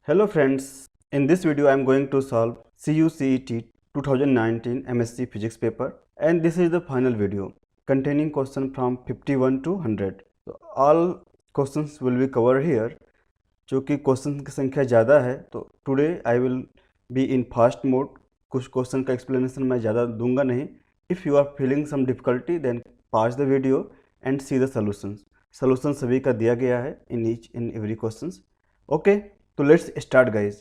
Hello friends, in this video I am going to solve CUCET 2019 MSc Physics paper, and this is the final video containing question from 51 to 100. So all questions will be covered here. चूँकि question की संख्या ज़्यादा है तो today I will be in fast mode. कुछ question का explanation मैं ज़्यादा दूंगा नहीं. If you are feeling some difficulty then pause the video and see the solution सभी का दिया गया है in each in every questions. Okay, so let's start guys.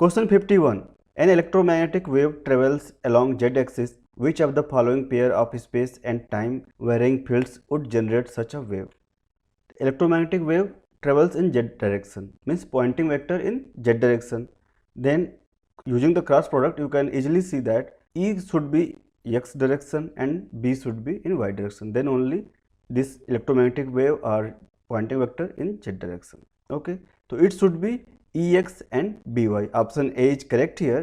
Question 51. An electromagnetic wave travels along z-axis. Which of the following pair of space and time varying fields would generate such a wave? Electromagnetic wave travels in z direction, means pointing vector in z direction. Then using the cross product you can easily see that E should be x direction and B should be in y direction. Then only this electromagnetic wave or pointing vector in z direction. Okay, so it should be Ex and By. Option A is correct here,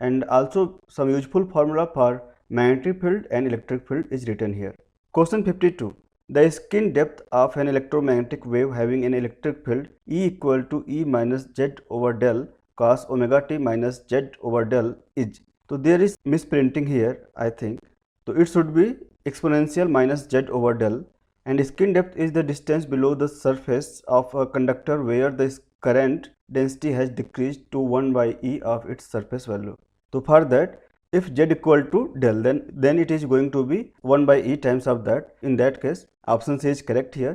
and also some useful formula for magnetic field and electric field is written here. Question 52. The skin depth of an electromagnetic wave having an electric field E equal to E minus Z over del cos omega t minus Z over del is. So there is misprinting here, I think. So it should be exponential minus Z over del, and skin depth is the distance below the surface of a conductor where the current density has decreased to 1 by E of its surface value. So for that, if Z equal to del, then it is going to be 1 by E times of that. In that case, option C is correct here.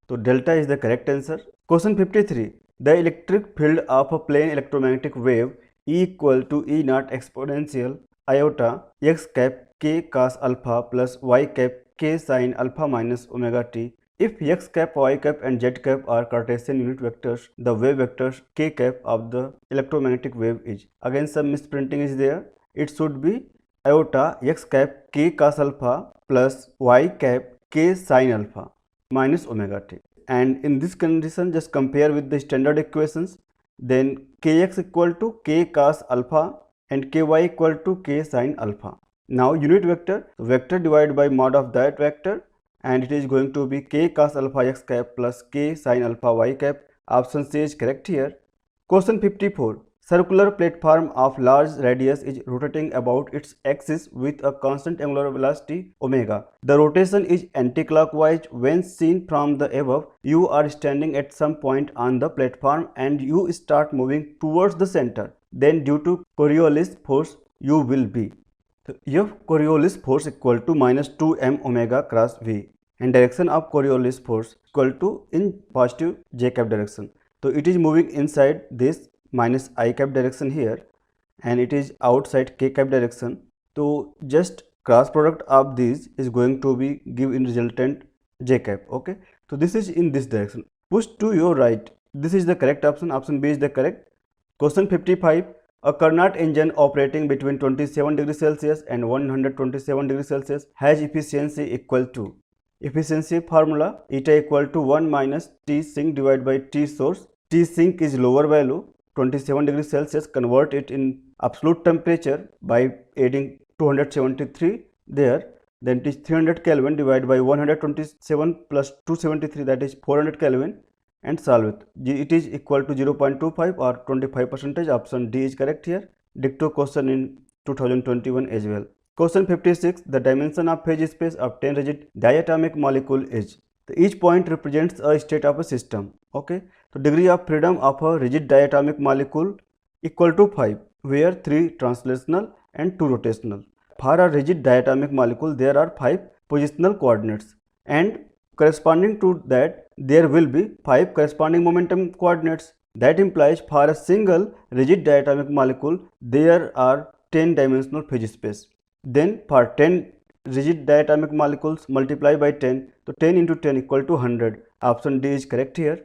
So delta is the correct answer. Question 53. The electric field of a plane electromagnetic wave E equal to E naught exponential iota x cap k cos alpha plus y cap k sin alpha minus omega t. If x cap, y cap and z cap are Cartesian unit vectors, the wave vectors k cap of the electromagnetic wave is. Again some misprinting is there. It should be iota x cap k cos alpha plus y cap k sin alpha minus omega t. And in this condition just compare with the standard equations. Then kx equal to k cos alpha and ky equal to k sin alpha. Now unit vector divided by mod of that vector, and it is going to be k cos alpha x cap plus k sin alpha y cap. Option C is correct here. Question 54. Circular platform of large radius is rotating about its axis with a constant angular velocity omega. The rotation is anticlockwise. When seen from the above, you are standing at some point on the platform and you start moving towards the center. Then due to Coriolis force, you will be. So F Coriolis force equal to minus 2m omega cross V, and direction of Coriolis force equal to in positive j cap direction. So it is moving inside this minus I cap direction here, and it is outside k cap direction. So just cross product of these is going to be give in resultant j cap. Okay, so this is in this direction. Push to your right. This is the correct option. Option B is the correct. Question 55. A Carnot engine operating between 27 degrees Celsius and 127 degrees Celsius has efficiency equal to. Efficiency formula eta equal to 1 minus T sink divided by T source. T sink is lower value 27 degrees Celsius. Convert it in absolute temperature by adding 273 there. Then it is 300 Kelvin divided by 127 plus 273, that is 400 Kelvin, and solve it. It is equal to 0.25 or 25%. Option D is correct here. Dicto question in 2021 as well. Question 56. The dimension of phase space of 10 rigid diatomic molecule is. Each point represents a state of a system. Okay. So degree of freedom of a rigid diatomic molecule equal to 5, where 3 translational and 2 rotational. For a rigid diatomic molecule there are 5 positional coordinates, and corresponding to that there will be 5 corresponding momentum coordinates. That implies for a single rigid diatomic molecule there are 10 dimensional phase space. Then for 10 rigid diatomic molecules multiply by 10, so 10 into 10 equal to 100. Option D is correct here.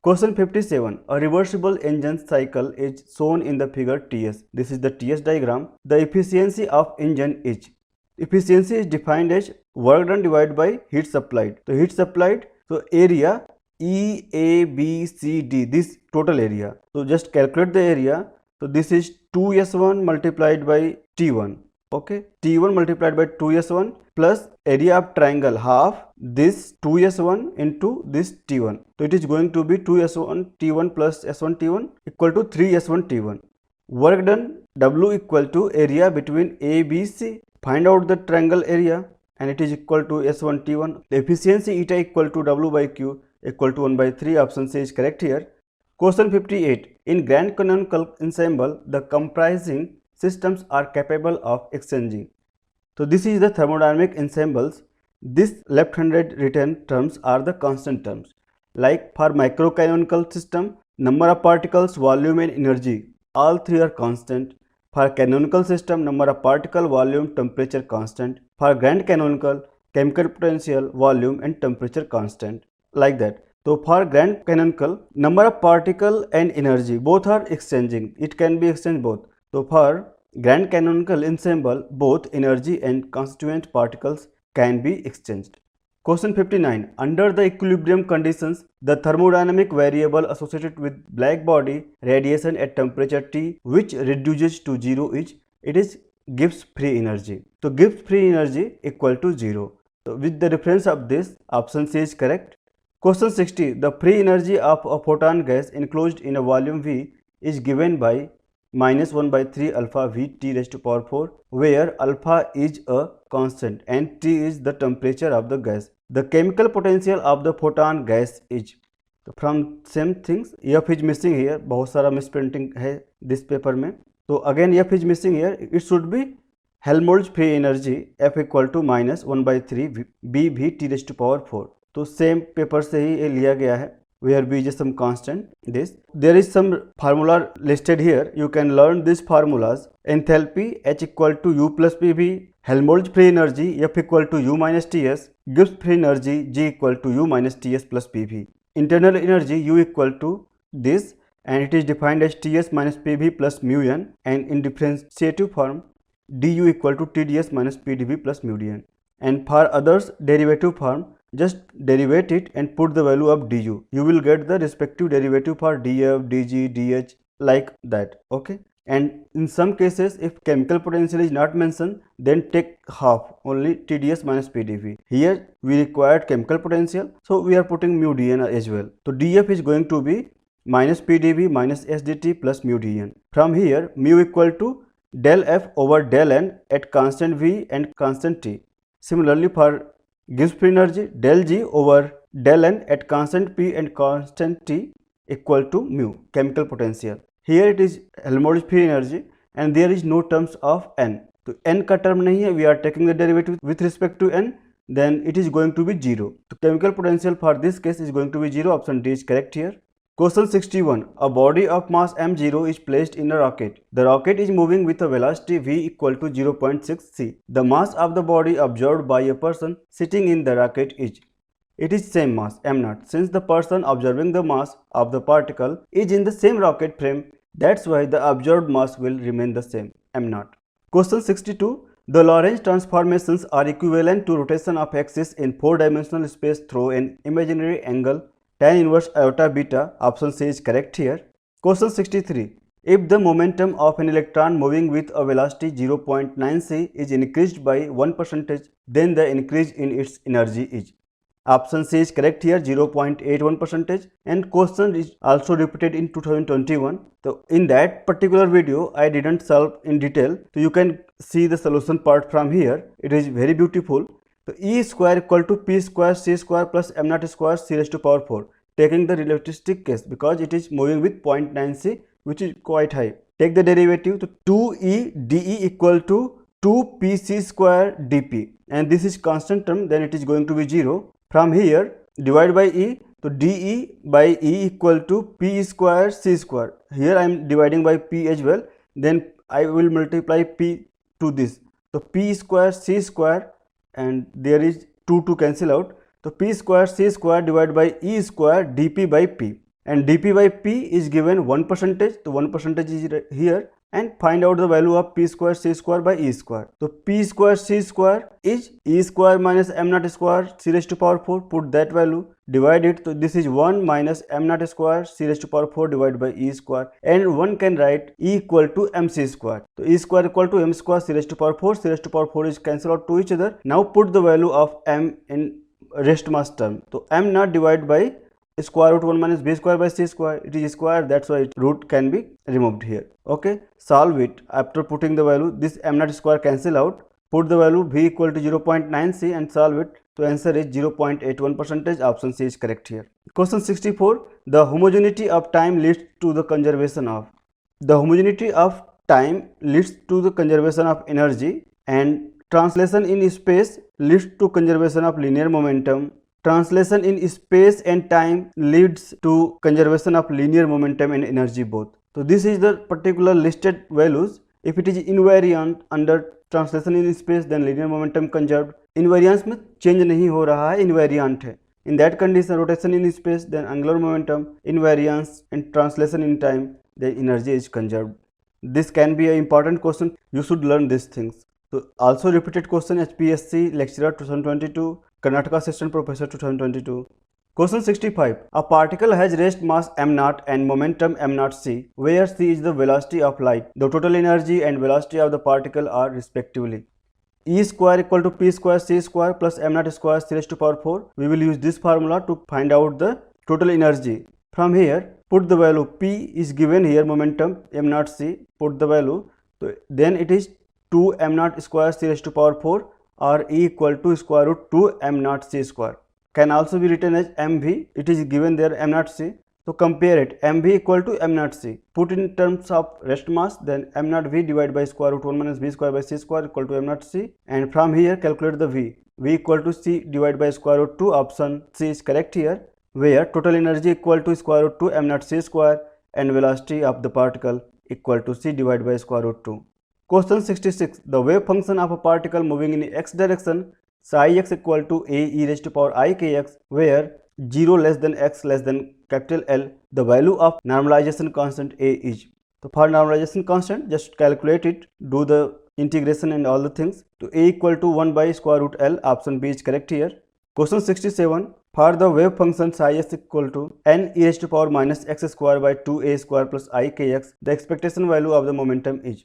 Question 57. A reversible engine cycle is shown in the figure TS. This is the TS diagram. The efficiency of engine is. Efficiency is defined as work done divided by heat supplied. So heat supplied, so area E, A, B, C, D, this total area. So just calculate the area. So this is 2S1 multiplied by T1. Okay, T1 multiplied by 2S1 plus area of triangle half this 2S1 into this T1. So it is going to be 2S1 T1 plus S1 T1 equal to 3S1 T1. Work done, W equal to area between A, B, C. Find out the triangle area and it is equal to S1 T1. Efficiency eta equal to W by Q equal to 1 by 3. Option C is correct here. Question 58. In grand canonical ensemble, the comprising systems are capable of exchanging. So this is the thermodynamic ensembles. This left-handed written terms are the constant terms. Like for microcanonical system, number of particles, volume and energy, all three are constant. For canonical system, number of particle, volume, temperature constant. For grand canonical, chemical potential, volume and temperature constant. Like that. So for grand canonical, number of particle and energy both are exchanging. It can be exchanged both. So for grand canonical ensemble, both energy and constituent particles can be exchanged. Question 59. Under the equilibrium conditions, the thermodynamic variable associated with black body radiation at temperature T, which reduces to 0 is, it is Gibbs free energy. So Gibbs free energy equal to 0. So with the reference of this, option C is correct. Question 60. The free energy of a photon gas enclosed in a volume V is given by minus 1 by 3 alpha V T raised to power 4, where alpha is a constant and T is the temperature of the gas. The chemical potential of the photon gas is. तो from same things, F is missing here. बहुत सारा misprinting है this paper में. तो again F is missing here. It should be Helmholtz free energy F equal to minus 1 by 3 B V T raised to power 4. तो same paper से ही ये लिया गया है. Where B is some constant. This there is some formula listed here. You can learn these formulas. Enthalpy H equal to U plus PV. Helmholtz free energy F equal to U minus TS. Gibbs free energy G equal to U minus TS plus PV. Internal energy U equal to this, and it is defined as TS minus PV plus mu n, and in differentiative form du equal to TdS minus PdV plus mu dn. And for others derivative form, just derivate it and put the value of du. You will get the respective derivative for df, dg, dh, like that. Okay. And in some cases, if chemical potential is not mentioned, then take half, only TdS minus PdV. Here we required chemical potential, so we are putting mu dn as well. So df is going to be minus PdV minus SDT plus mu dn. From here, mu equal to del F over del N at constant V and constant T. Similarly, for Gibbs free energy, del G over del N at constant P and constant T equal to mu, chemical potential. Here it is Helmholtz free energy and there is no terms of N. So N का term नहीं है, we are taking the derivative with respect to N, then it is going to be 0. So chemical potential for this case is going to be 0. Option D is correct here. Question 61. A body of mass m0 is placed in a rocket. The rocket is moving with a velocity v equal to 0.6 c. The mass of the body observed by a person sitting in the rocket is. It is same mass m0. Since the person observing the mass of the particle is in the same rocket frame, that's why the observed mass will remain the same m0. Question 62. The Lorentz transformations are equivalent to rotation of axis in 4-dimensional space through an imaginary angle tan inverse iota beta. Option C is correct here. Question 63. If the momentum of an electron moving with a velocity 0.9 c is increased by 1%, then the increase in its energy is. Option C is correct here, 0.81%, and question is also repeated in 2021. So in that particular video I didn't solve in detail, so you can see the solution part from here. It is very beautiful. So E square equal to P square C square plus m0 square c raised to power 4, taking the relativistic case because it is moving with 0.9 c, which is quite high. Take the derivative, so 2E dE equal to 2pc square dp, and this is constant term, then it is going to be 0. From here, divide by E, so dE by E equal to P square C square. Here I am dividing by P as well, then I will multiply P to this. So P square C square, and there is 2 to cancel out. So P square C square divided by E square dP by P, and dP by P is given 1%, so 1% is here, and find out the value of p square c square by e square. So p square c square is e square minus m naught square c raised to power 4. Put that value, divide it. So this is 1 minus m naught square c raised to power 4 divided by e square, and one can write e equal to mc square. So e square equal to m square c raised to power 4. C raised to power 4 is cancel out to each other. Now put the value of m in rest mass term. So m naught divided by square root 1 minus b square by c square. It is square, that's why root can be removed here. Okay, solve it. After putting the value, this m naught square cancel out. Put the value v equal to 0.9c and solve it. So answer is 0.81%. Option C is correct here. Question 64. The homogeneity of time leads to the conservation of. The homogeneity of time leads to the conservation of energy, and translation in space leads to conservation of linear momentum. Translation in space and time leads to conservation of linear momentum and energy both. So this is the particular listed values. If it is invariant under translation in space, then linear momentum conserved. Invariance में change नहीं हो रहा है, invariant है. In that condition, rotation in space, then angular momentum, invariance, and translation in time, the energy is conserved. This can be an important question. You should learn these things. So also repeated question, HPSC lecturer 2022, Karnataka Assistant Professor 2022. Question 65. A particle has rest mass m naught and momentum m naught c, where c is the velocity of light. The total energy and velocity of the particle are respectively e square equal to p square c square plus m naught square c raised to power 4. We will use this formula to find out the total energy. From here, put the value. P is given here, momentum m naught c. Put the value. So then it is 2 m naught square c raised to power 4, or E equal to square root 2 m naught c square. Can also be written as mv. It is given there m naught c. So compare it. mv equal to m naught c. Put in terms of rest mass, then m naught v divided by square root 1 minus b square by c square equal to m naught c. And from here calculate the v. v equal to c divided by square root 2. Option C is correct here, where total energy equal to square root 2 m naught c square and velocity of the particle equal to c divided by square root 2. Question 66. The wave function of a particle moving in x direction, psi x equal to a e raised to power I kx, where 0 less than x less than capital L, the value of normalization constant a is. So for normalization constant, just calculate it, do the integration and all the things. So a equal to 1 by square root L. Option B is correct here. Question 67. For the wave function psi s equal to n e raised to power minus x square by 2a square plus I kx, the expectation value of the momentum is.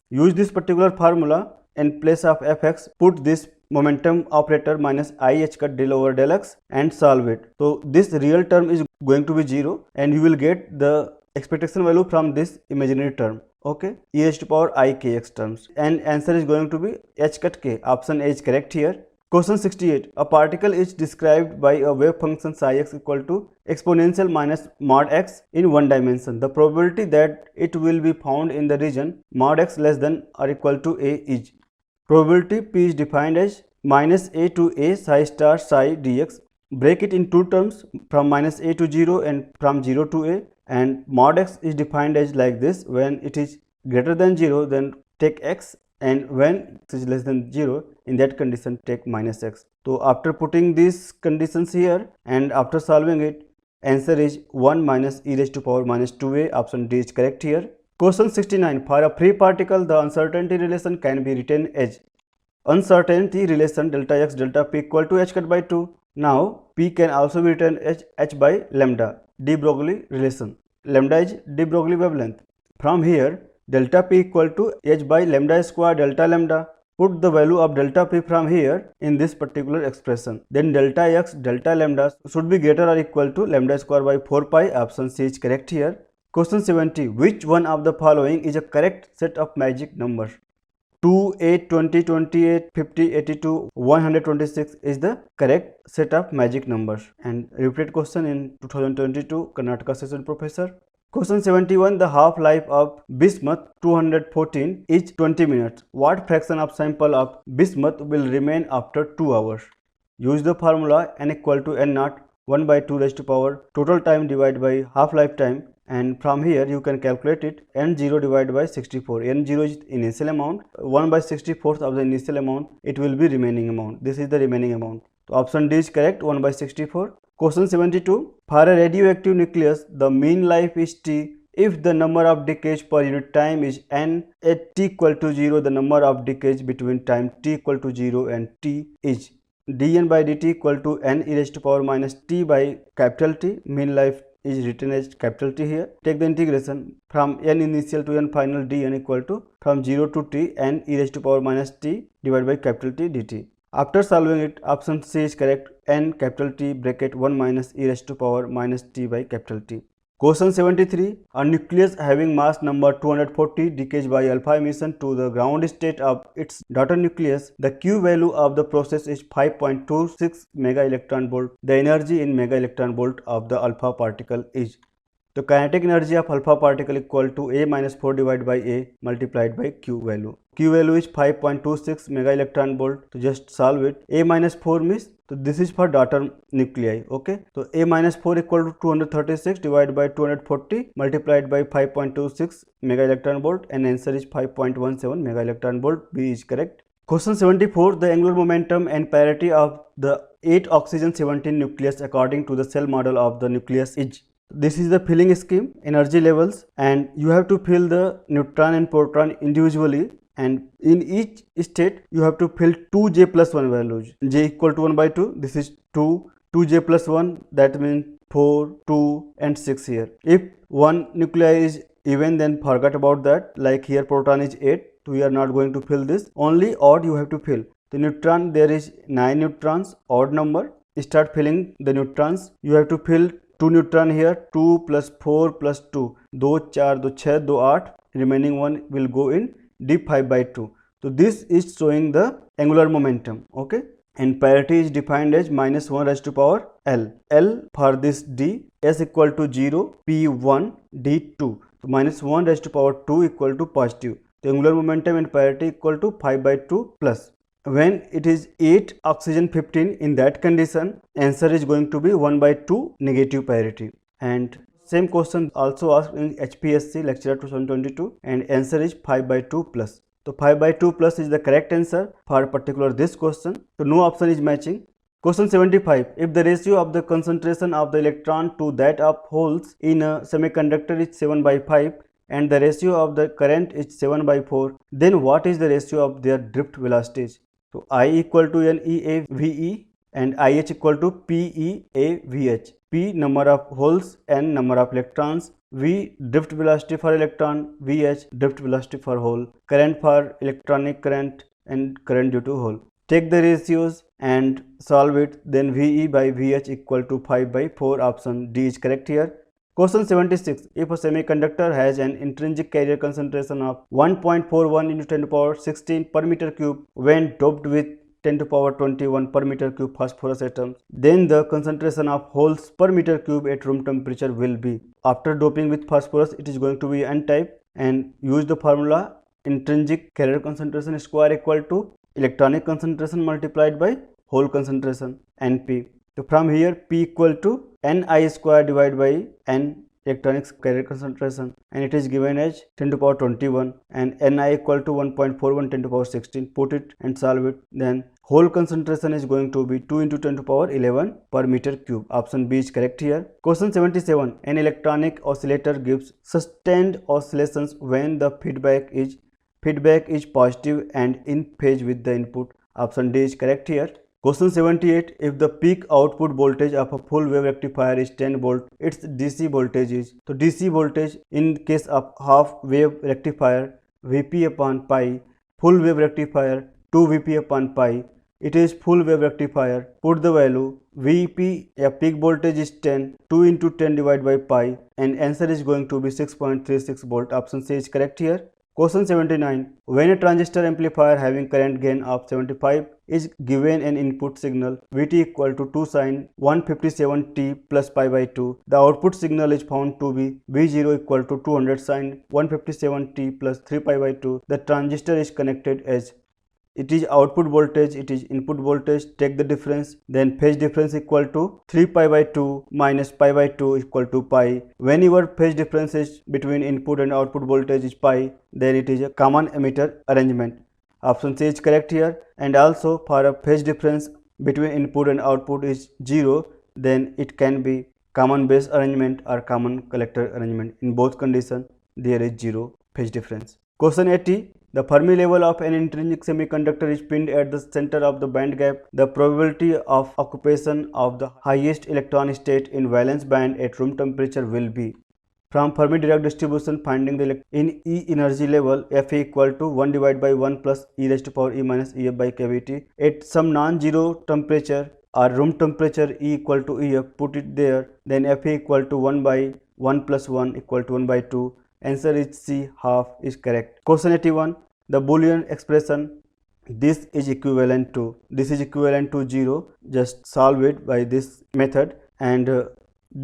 Use this particular formula in place of fx, put this momentum operator minus I h cut del over del x and solve it. So this real term is going to be 0 and you will get the expectation value from this imaginary term. Okay, e raised to power I kx terms, and answer is going to be h cut k. Option A is correct here. Question 68. A particle is described by a wave function psi x equal to exponential minus mod x in one dimension. The probability that it will be found in the region mod x less than or equal to a is. Probability P is defined as minus a to a psi star psi dx. Break it in two terms, from minus a to 0 and from 0 to a, and mod x is defined as like this. When it is greater than 0, then take x, and when it is less than 0, in that condition take minus x. So after putting these conditions here and after solving it, answer is 1 minus e raised to power minus 2a. Option D is correct here. Question 69. For a free particle, the uncertainty relation can be written as uncertainty relation delta x delta p equal to h cut by 2. Now p can also be written as h by lambda, de Broglie relation. Lambda is de Broglie wavelength. From here, delta p equal to h by lambda square delta lambda. Put the value of delta p from here in this particular expression. Then delta x delta lambda should be greater or equal to lambda square by 4 pi. Option C is correct here. Question 70. Which one of the following is a correct set of magic numbers? 2, 8, 20, 28, 50, 82, 126 is the correct set of magic numbers. And repeated question in 2022, Karnataka Assistant Professor. Question 71. The half-life of bismuth 214 is 20 minutes. What fraction of sample of bismuth will remain after 2 hours? Use the formula n equal to n naught 1 by 2 raised to power total time divided by half-life time, and from here you can calculate it. N0 divided by 64. N0 is initial amount, 1 by 64th of the initial amount, it will be remaining amount. This is the remaining amount. So option D is correct, 1 by 64. Question 72. For a radioactive nucleus, the mean life is T if the number of decays per unit time is n at t equal to 0, the number of decays between time t equal to 0 and t is dn by dt equal to n e raised to power minus t by capital T. Mean life is written as capital T here. Take the integration from n initial to n final dn equal to from 0 to t n e raised to power minus t divided by capital T dt. After solving it, option C is correct, n capital T bracket 1 minus e raised to power minus t by capital T. Question 73. A nucleus having mass number 240 decays by alpha emission to the ground state of its daughter nucleus. The Q value of the process is 5.26 mega electron volt. The energy in mega electron volt of the alpha particle is. The kinetic energy of alpha particle equal to A minus 4 divided by A multiplied by Q value. Q value is 5.26 mega electron volt. So just solve it. A minus 4 means, so this is for daughter nuclei. Okay. So A minus 4 equal to 236 divided by 240 multiplied by 5.26 mega electron volt, and answer is 5.17 mega electron volt. B is correct. Question 74. The angular momentum and parity of the 8 oxygen 17 nucleus according to the cell model of the nucleus is. This is the filling scheme, energy levels, and you have to fill the neutron and proton individually, and in each state you have to fill 2j plus 1 values. J equal to 1 by 2, this is 2, 2j plus 1, that means 4, 2 and 6 here. If one nuclei is even, then forget about that, like here proton is 8, so we are not going to fill this, only odd you have to fill. The neutron, there is 9 neutrons, odd number, start filling the neutrons, you have to fill 2 neutron here, 2 plus 4 plus 2, 2 4, 2 6, 2 8, remaining one will go in d5 by 2. So this is showing the angular momentum, okay, and parity is defined as minus 1 raised to power L. L for this D, S equal to 0, P1, D2. So minus 1 raised to power 2 equal to positive. The angular momentum and parity equal to 5 by 2 plus. When it is 8 oxygen 15, in that condition answer is going to be 1 by 2 negative parity. And same question also asked in HPSC lecture 2022, and answer is 5 by 2 plus. So 5 by 2 plus is the correct answer for particular this question. So no option is matching. Question 75. If the ratio of the concentration of the electron to that of holes in a semiconductor is 7 by 5 and the ratio of the current is 7 by 4, then what is the ratio of their drift velocities? So I equal to NEAVE and IH equal to PEAVH. P number of holes, N number of electrons, V drift velocity for electron, VH drift velocity for hole, current for electronic current and current due to hole. Take the ratios and solve it, then VE by VH equal to 5 by 4, option D is correct here. Question 76. If a semiconductor has an intrinsic carrier concentration of 1.41 into 10 to the power 16 per meter cube when doped with 10 to the power 21 per meter cube phosphorus atoms, then the concentration of holes per meter cube at room temperature will be. After doping with phosphorus, it is going to be N-type, and use the formula intrinsic carrier concentration square equal to electronic concentration multiplied by hole concentration, NP. So from here P equal to Ni square divided by N electronics carrier concentration, and it is given as 10 to the power 21 and Ni equal to 1.41 10 to the power 16. Put it and solve it, then hole concentration is going to be 2 into 10 to the power 11 per meter cube. Option B is correct here. Question 77. An electronic oscillator gives sustained oscillations when the feedback is positive and in phase with the input. Option D is correct here. Question 78. If the peak output voltage of a full wave rectifier is 10 volt, its DC voltage is. So DC voltage in case of half wave rectifier Vp upon pi, full wave rectifier 2 Vp upon pi. It is full wave rectifier. Put the value Vp, a peak voltage is 10, 2 into 10 divided by pi, and answer is going to be 6.36 volt. Option C is correct here. Question 79. When a transistor amplifier having current gain of 75 is given an input signal Vt equal to 2 sin 157t plus pi by 2, the output signal is found to be V0 equal to 200 sin 157t plus 3 pi by 2. The transistor is connected as it is output voltage, it is input voltage, take the difference, then phase difference equal to 3 pi by 2 minus pi by 2 equal to pi. Whenever phase difference is between input and output voltage is pi, then it is a common emitter arrangement. Option C is correct here. And also for a phase difference between input and output is 0, then it can be common base arrangement or common collector arrangement. In both conditions, there is zero phase difference. Question 80. The Fermi level of an intrinsic semiconductor is pinned at the center of the band gap. The probability of occupation of the highest electron state in valence band at room temperature will be. From Fermi-Dirac distribution, finding the in E energy level, F equal to 1 divided by 1 plus e raised to power e minus Ef by kT. At some non-zero temperature or room temperature E equal to Ef, put it there, then F equal to 1 by 1 plus 1 equal to 1 by 2. Answer is C, half is correct. Question 81. The Boolean expression this is equivalent to 0. Just solve it by this method, and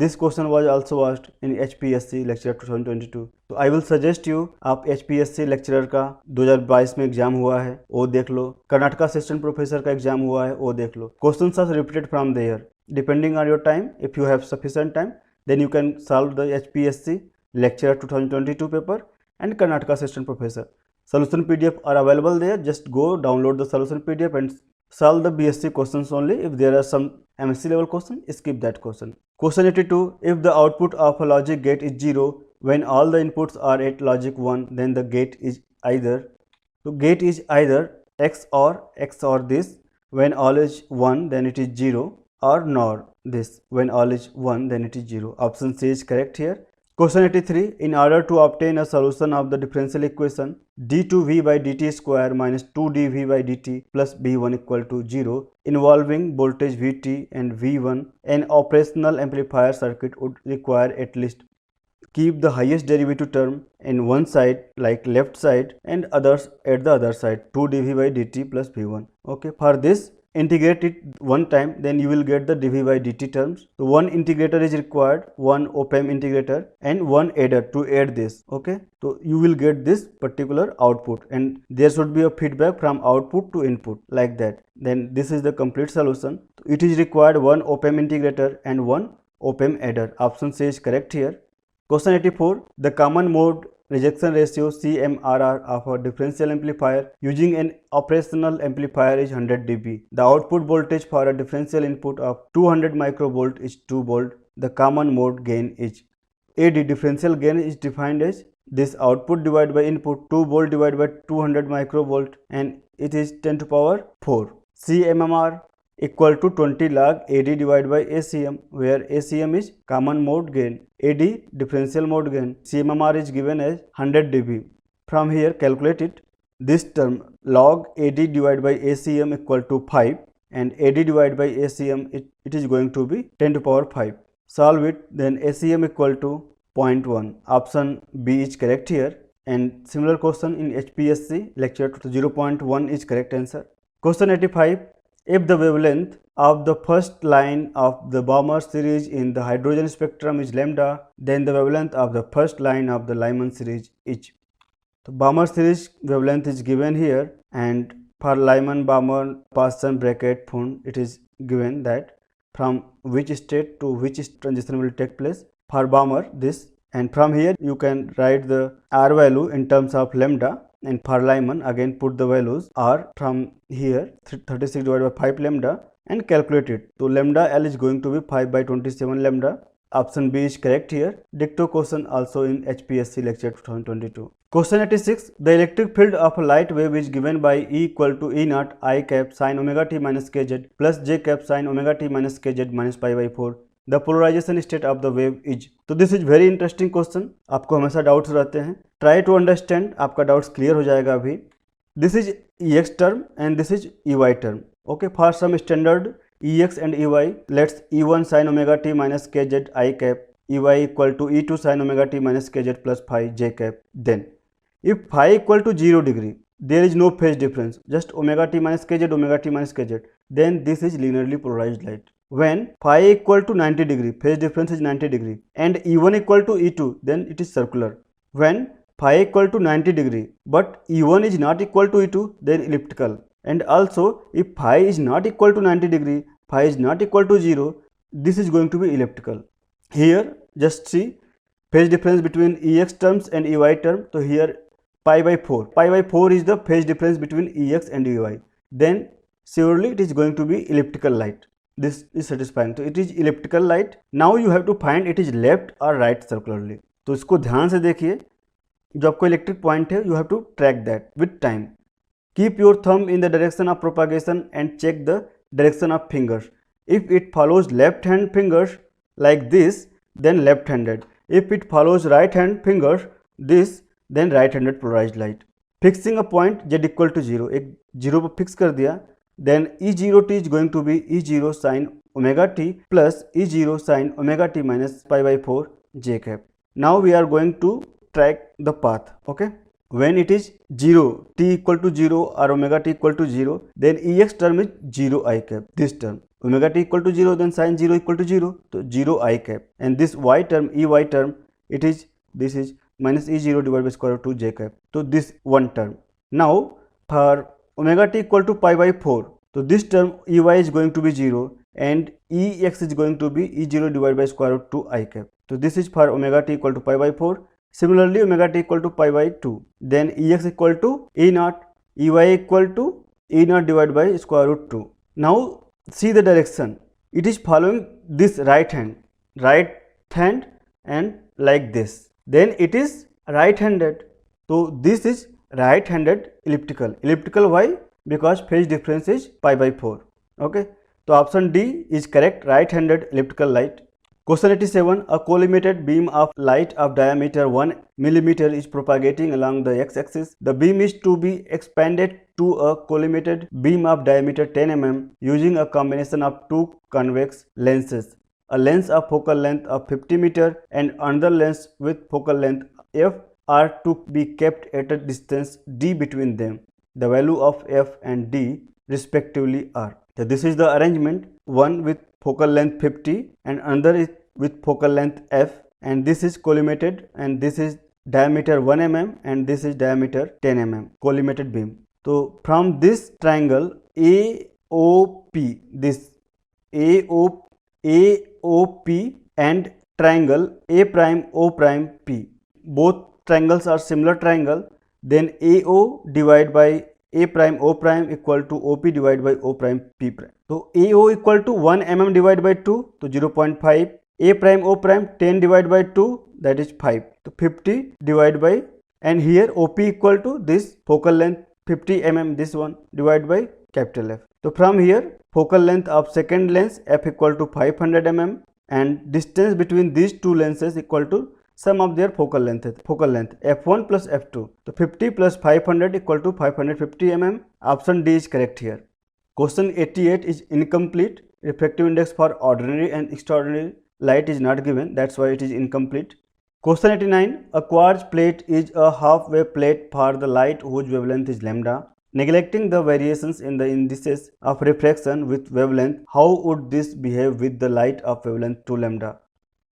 this question was also asked in HPSC lecturer 2022. तो I will suggest you आप HPSC lecturer का 2022 में exam हुआ है वो देख लो, Karnataka assistant professor का एग्जाम हुआ है वो देख लो. Questions are repeated from there depending on your time. If you have sufficient time then you can solve the HPSC lecturer 2022 paper and Karnataka assistant professor. Solution PDF are available there. Just go download the solution PDF and solve the BSc questions only. If there are some MSc level question, skip that question. Question 82. If the output of a logic gate is 0 when all the inputs are at logic 1, then the gate is either, so gate is either XOR this. When all is 1, then it is 0, or NOR this. When all is 1, then it is 0. Option C is correct here. Question 83. In order to obtain a solution of the differential equation d2v by dt square minus 2dv by dt plus b1 equal to 0 involving voltage Vt and V1, an operational amplifier circuit would require at least keep the highest derivative term in one side like left side and others at the other side 2dv by dt plus V1. Okay, for this integrate it one time, then you will get the dv by dt terms. So one integrator is required, one op-amp integrator and one adder to add this. Okay, so you will get this particular output and there should be a feedback from output to input like that. Then this is the complete solution. It is required one op-amp integrator and one op-amp adder. Option C is correct here. Question 84. The common mode rejection ratio CMRR of a differential amplifier using an operational amplifier is 100 dB. The output voltage for a differential input of 200 microvolt is 2 volt. The common mode gain is AD. Differential gain is defined as this output divided by input 2 volt divided by 200 microvolt and it is 10 to power 4. CMRR equal to 20 log AD divided by ACM, where ACM is common mode gain, AD differential mode gain. CMRR is given as 100 dB. From here calculate it. This term log AD divided by ACM equal to 5 and AD divided by ACM it is going to be 10 to power 5. Solve it, then ACM equal to 0.1. Option B is correct here, and similar question in HPSC lecture 0.1 is correct answer. Question 85. If the wavelength of the first line of the Balmer series in the hydrogen spectrum is lambda, then the wavelength of the first line of the Lyman series is. The Balmer series wavelength is given here, and for Lyman Balmer Paschen bracket phone it is given that from which state to which transition will take place for Balmer this, and from here you can write the R value in terms of lambda. And for Lyman again put the values R from here 36 divided by 5 lambda and calculate it. So lambda L is going to be 5 by 27 lambda. Option B is correct here. Dicto question also in HPSC lecture 2022. Question 86. The electric field of a light wave is given by E equal to E naught I cap sin omega t minus kz plus j cap sin omega t minus kz minus pi by 4. The polarization state of the wave is. तो this is very interesting question. आपको हमेशा doubts रहते हैं, try to understand, आपका doubts clear हो जाएगा अभी. This is EX term and this is EY term. Okay, for some standard EX and EY, let's E1 sin omega t minus kz I cap, EY equal to E2 sin omega t minus kz plus phi j cap. Then if phi equal to 0 degree, there is no phase difference, just omega t minus kz, then this is linearly polarized light. When phi equal to 90 degree, phase difference is 90 degree, and E1 equal to E2, then it is circular. When phi equal to 90 degree, but E1 is not equal to E2, then elliptical. And also, if phi is not equal to 90 degree, phi is not equal to 0, this is going to be elliptical. Here, just see phase difference between EX terms and EY term. So here pi by 4. Pi by 4 is the phase difference between EX and EY. Then surely it is going to be elliptical light. this is satisfying. So it is elliptical light. Now you have to find it is left or right circularly. तो इसको ध्यान से देखिए, जो आपको electric point है, you have to track that with time. Keep your thumb in the direction of propagation and check the direction of fingers. If it follows left hand fingers like this, then left handed. If it follows right hand fingers this, then right handed polarized light. Fixing a point z equal to 0, एक 0 पर fix कर दिया, then E0t is going to be E0 sin omega t plus E0 sin omega t minus pi by 4 j cap. Now we are going to track the path. Okay, when it is 0, t equal to 0 or omega t equal to 0, then Ex term is 0 I cap. This term omega t equal to 0, then sin 0 equal to 0, so 0 I cap. And this y term, Ey term, this is minus E0 divided by square root 2 j cap. So this one term. Now for omega t equal to pi by 4, so this term Ey is going to be 0 and Ex is going to be E0 divided by square root 2 I cap. So this is for omega t equal to pi by 4. Similarly, omega t equal to pi by 2. Then Ex equal to E0, Ey equal to E0 divided by square root 2. Now see the direction. It is following this right hand and like this. Then it is right handed. So this is right handed elliptical. Elliptical why? Because phase difference is pi by 4. Okay. So option D is correct, right handed elliptical light. Question 87. A collimated beam of light of diameter 1 mm is propagating along the x-axis. The beam is to be expanded to a collimated beam of diameter 10 mm using a combination of two convex lenses. A lens of focal length of 50 meter and another lens with focal length f are to be kept at a distance d between them. The value of f and d respectively are. So this is the arrangement. One with focal length 50 and another is with focal length f, and this is collimated and this is diameter 1 mm and this is diameter 10 mm collimated beam. So from this triangle AOP, this AOP and triangle A prime O prime P, both triangles are similar triangle, then AO divided by A prime O prime equal to OP divided by O prime P prime. So AO equal to 1 mm divided by 2, so 0.5. A prime O prime 10 divided by 2, that is 5. So 50 divided by, and here OP equal to this focal length 50 mm, this one, divided by capital F. So from here focal length of second lens f equal to 500 mm and distance between these two lenses equal to sum of their focal length f1 plus f2. So 50 plus 500 equal to 550 mm. Option D is correct here. Question 88 is incomplete. Refractive index for ordinary and extraordinary light is not given, that's why it is incomplete. Question 89. A quartz plate is a half-wave plate for the light whose wavelength is lambda. Neglecting the variations in the indices of refraction with wavelength, how would this behave with the light of wavelength 2 lambda?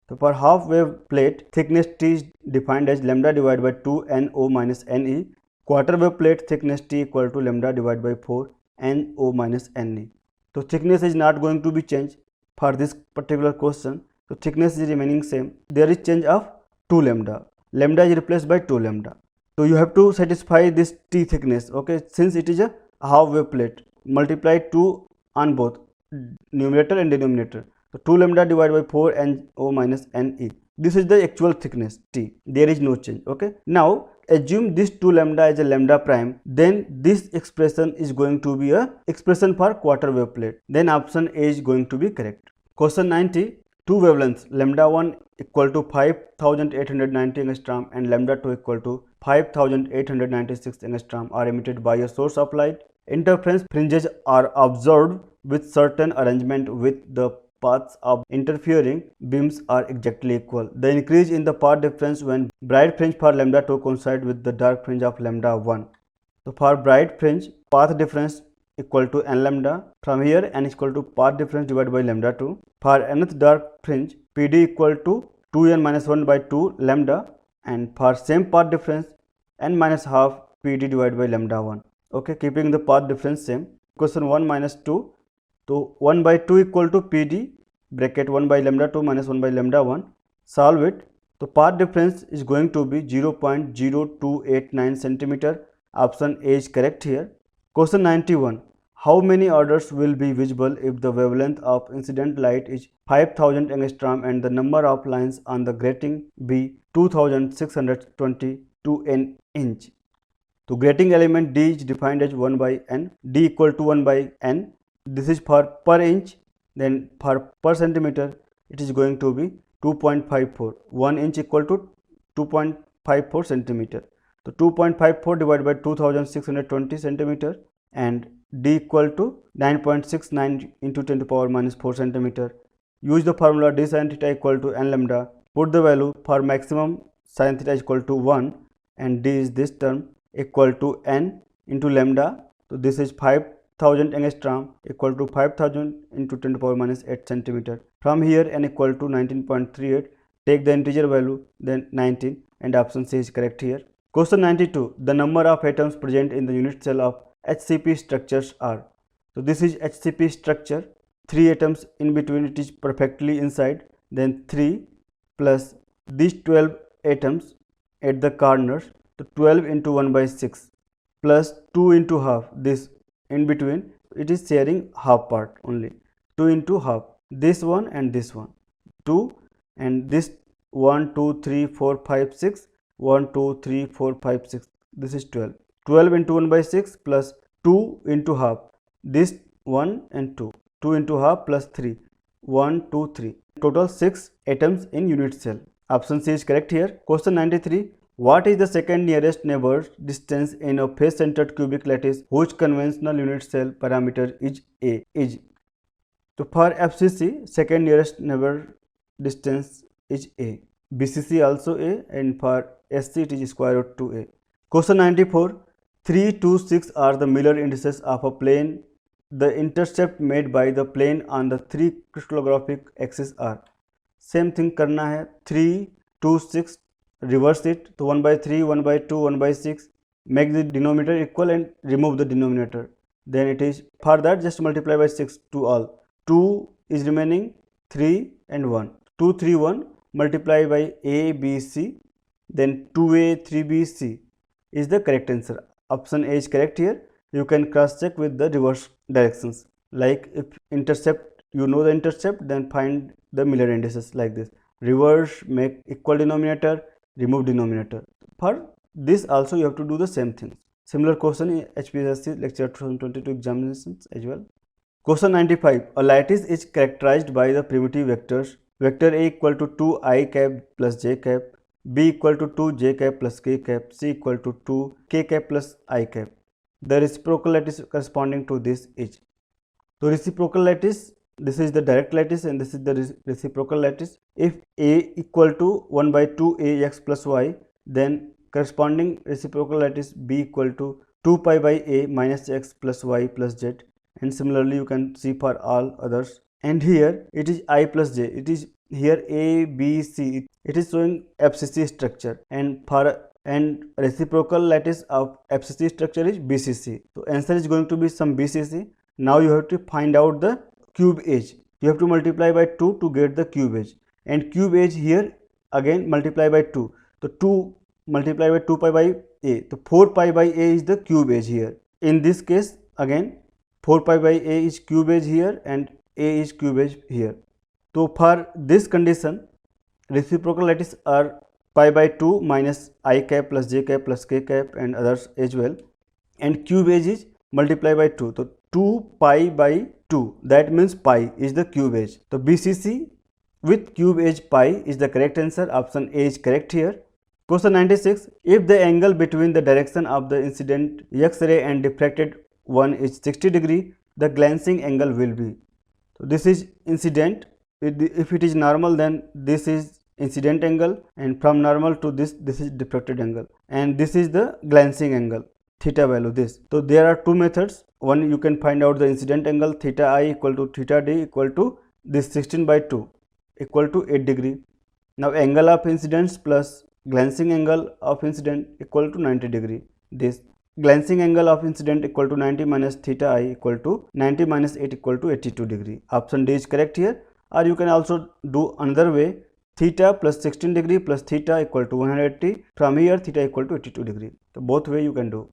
So for half-wave plate, thickness T is defined as lambda divided by 2 NO minus NE. Quarter wave plate, thickness T equal to lambda divided by 4 NO minus NE. So thickness is not going to be changed for this particular question. So thickness is remaining same. There is change of 2 lambda. Lambda is replaced by 2 lambda. So you have to satisfy this T thickness. Okay, since it is a half wave plate, multiply 2 on both numerator and denominator. So 2 lambda divided by 4 NO minus NE. This is the actual thickness T. There is no change. Okay. Now assume this 2 lambda is a lambda prime. Then this expression is going to be a expression for quarter wave plate. Then option A is going to be correct. Question 90. Two wavelengths lambda 1 equal to 5890 angstrom and lambda 2 equal to 5896 angstrom are emitted by a source of light. Interference fringes are observed with certain arrangement with the paths of interfering beams are exactly equal. The increase in the path difference when bright fringe for lambda 2 coincide with the dark fringe of lambda 1. So for bright fringe, path difference equal to n lambda. From here n is equal to path difference divided by lambda 2. For nth dark fringe, PD equal to 2n minus 1 by 2 lambda, and for same path difference n minus half PD divided by lambda 1. Okay, keeping the path difference same. Question 1 minus 2. So 1 by 2 equal to PD bracket 1 by lambda 2 minus 1 by lambda 1. Solve it. So path difference is going to be 0.0289 centimeter. Option A is correct here. Question 91. How many orders will be visible if the wavelength of incident light is 5000 angstrom and the number of lines on the grating be 2620 to an inch? So grating element D is defined as 1 by n, D equal to 1 by n. This is for per inch. Then for per centimeter it is going to be 2.54. 1 inch equal to 2.54 centimeter. So 2.54 divided by 2620 centimeter, and D equal to 9.69 into 10 to the power minus 4 centimeter. Use the formula d sin theta equal to n lambda. Put the value for maximum sin theta is equal to 1 and D is this term equal to n into lambda. So this is 5000 angstrom equal to 5000 into 10 to the power minus 8 centimeter. From here n equal to 19.38. Take the integer value, then 19, and option C is correct here. Question 92. The number of atoms present in the unit cell of HCP structures are. So this is HCP structure. 3 atoms in between, it is perfectly inside. Then 3 plus these 12 atoms at the corners. So 12 into 1 by 6 plus 2 into half. This in between, it is sharing half part only. 2 into half. This one and this one. 2 and this 1, 2, 3, 4, 5, 6. 1, 2, 3, 4, 5, 6. This is 12. 12 into 1 by 6 plus 2 into half. This 1 and 2. 2 into half plus 3. 1, 2, 3. Total 6 atoms in unit cell. Option C is correct here. Question 93. What is the second nearest neighbor distance in a face-centered cubic lattice whose conventional unit cell parameter is A? So for FCC, second nearest neighbor distance is A. BCC also A, and for SC it is square root 2A. Question 94. 3, 2, 6 are the Miller indices of a plane. The intercept made by the plane on the 3 crystallographic axes are. Same thing करना है. 3, 2, 6. Reverse it. So 1 by 3, 1 by 2, 1 by 6. Make the denominator equal and remove the denominator. Then it is, for that just multiply by 6 to all. 2 is remaining, 3 and 1. 2, 3, 1. Multiply by A, B, C. Then 2A, 3B, C is the correct answer. Option A is correct here. You can cross check with the reverse directions. Like if intercept, you know the intercept, then find the Miller indices like this. Reverse, make equal denominator, remove denominator. For this also you have to do the same thing. Similar question in HPSC lecture 2022 examinations as well. Question 95. A lattice is characterized by the primitive vectors. Vector A equal to 2i cap plus j cap, B equal to 2j cap plus k cap, C equal to 2k cap plus i cap. The reciprocal lattice corresponding to this is. So reciprocal lattice, this is the direct lattice and this is the reciprocal lattice. If A equal to 1 by 2ax plus y, then corresponding reciprocal lattice B equal to 2 pi by a minus x plus y plus z, and similarly you can see for all others. And here it is I plus j, it is here A, B, C, it is showing FCC structure, and reciprocal lattice of FCC structure is BCC. So answer is going to be some BCC. Now you have to find out the cube edge. You have to multiply by 2 to get the cube edge, and cube edge here again multiply by 2. So 2 multiply by 2 pi by a. So 4 pi by a is the cube edge here. In this case again 4 pi by a is cube edge here and a is cube edge here. So for this condition, reciprocal lattice are pi by 2 minus I cap plus j cap plus k cap and others as well, and cube edge is multiply by 2. So 2 pi by 2, that means pi is the cube edge. So BCC with cube edge pi is the correct answer. Option A is correct here. Question 96. If the angle between the direction of the incident X-ray and diffracted one is 60 degree, the glancing angle will be. So this is incident. If it is normal, then this is incident angle, and from normal to this is diffracted angle, and this is the glancing angle, theta value this. So there are two methods. One, you can find out the incident angle theta I equal to theta d equal to this 16 by 2 equal to 8 degree. Now angle of incidence plus glancing angle of incident equal to 90 degree. This glancing angle of incident equal to 90 minus theta I equal to 90 minus 8 equal to 82 degree. Option D is correct here. Or you can also do another way, theta plus 16 degree plus theta equal to 180. From here theta equal to 82 degree. So both way you can do.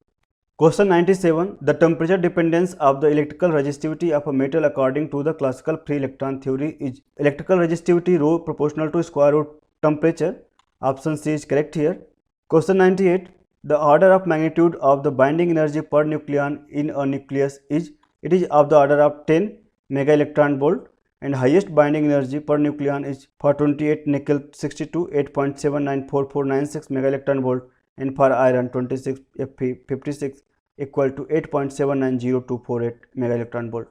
Question 97. The temperature dependence of the electrical resistivity of a metal according to the classical free electron theory is electrical resistivity rho proportional to square root temperature. Option C is correct here. Question 98. The order of magnitude of the binding energy per nucleon in a nucleus is, it is of the order of 10 mega electron volt, and highest binding energy per nucleon is for 28 nickel 62 8.794496 mega electron volt, and for iron 26 Fe 56 equal to 8.790248 mega electron volt.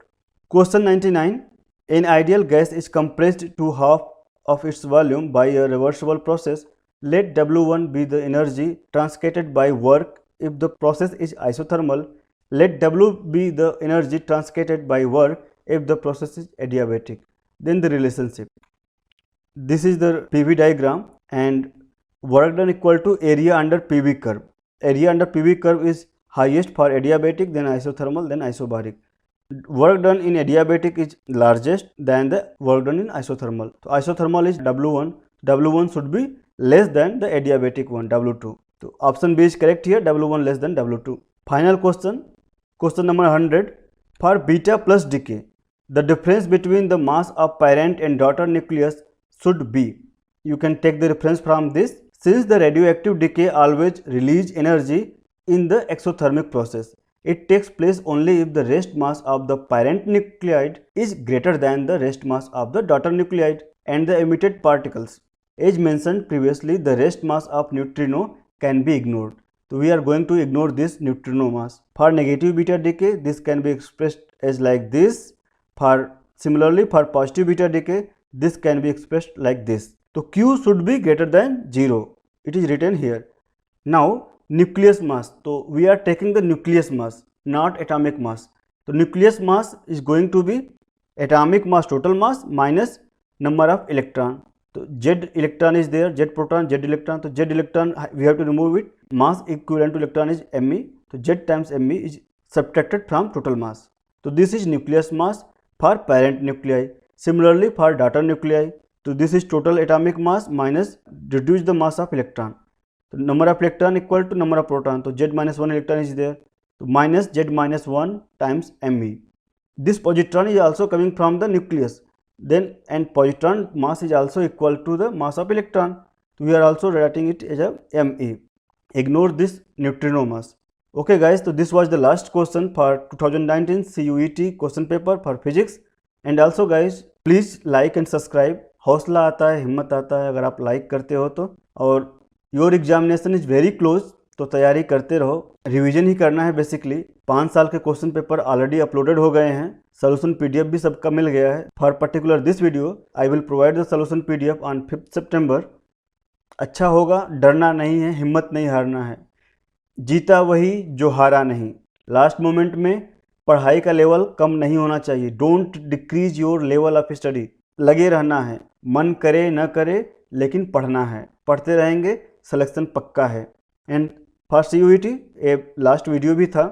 Question 99. An ideal gas is compressed to half of its volume by a reversible process. Let W1 be the energy translated by work if the process is isothermal. Let W be the energy translated by work if the process is adiabatic. Then the relationship. This is the PV diagram, and work done equal to area under PV curve. Area under PV curve is highest for adiabatic, then isothermal, then isobaric. Work done in adiabatic is largest than the work done in isothermal. So isothermal is W1. W1 should be less than the adiabatic one, W2. So option B is correct here, W1 less than W2. Final question, question number 100. For beta plus decay, the difference between the mass of parent and daughter nucleus should be. You can take the reference from this. Since the radioactive decay always release energy in the exothermic process, it takes place only if the rest mass of the parent nuclide is greater than the rest mass of the daughter nuclide and the emitted particles. As mentioned previously, the rest mass of neutrino can be ignored. So we are going to ignore this neutrino mass. For negative beta decay, this can be expressed as like this. Similarly, for positive beta decay, this can be expressed like this. So Q should be greater than 0. It is written here. Now nucleus mass. So we are taking the nucleus mass, not atomic mass. So nucleus mass is going to be atomic mass, total mass, minus number of electron. So Z electron is there, Z proton, Z electron. So Z electron we have to remove it. Mass equivalent to electron is Me. So Z times Me is subtracted from total mass. So this is nucleus mass for parent nuclei. Similarly for daughter nuclei. So this is total atomic mass minus reduce the mass of electron. So number of electron equal to number of proton. So Z minus 1 electron is there. So minus Z minus 1 times Me. This positron is also coming from the nucleus. Then and positron mass is also equal to the mass of electron. So we are also writing it as a Me. Ignore this neutrino mass. Okay guys, so this was the last question for 2019 CUET question paper for physics. And also guys, please like and subscribe. हौसला आता है, हिम्मत आता है अगर आप like करते हो तो। और your examination is very close, तो तैयारी करते रहो। रिवीजन ही करना है बेसिकली। 5 साल के क्वेश्चन पेपर ऑलरेडी अपलोडेड हो गए हैं। सोल्यूशन पीडीएफ भी सबका मिल गया है। For particular this video I will provide the solution PDF on 5 सितंबर। अच्छा होगा, डरना नहीं है, हिम्मत नहीं हारना है। जीता वही जो हारा नहीं। लास्ट मोमेंट में पढ़ाई का लेवल कम नहीं होना चाहिए। Don't decrease your level of study. लगे रहना है, मन करे न करे लेकिन पढ़ना है। पढ़ते रहेंगे, सिलेक्शन पक्का है। And for CUET A last video भी था।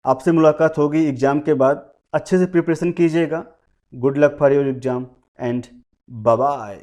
आपसे मुलाकात होगी एग्ज़ाम के बाद। अच्छे से प्रिपरेशन कीजिएगा। Good luck for your exam and bye bye.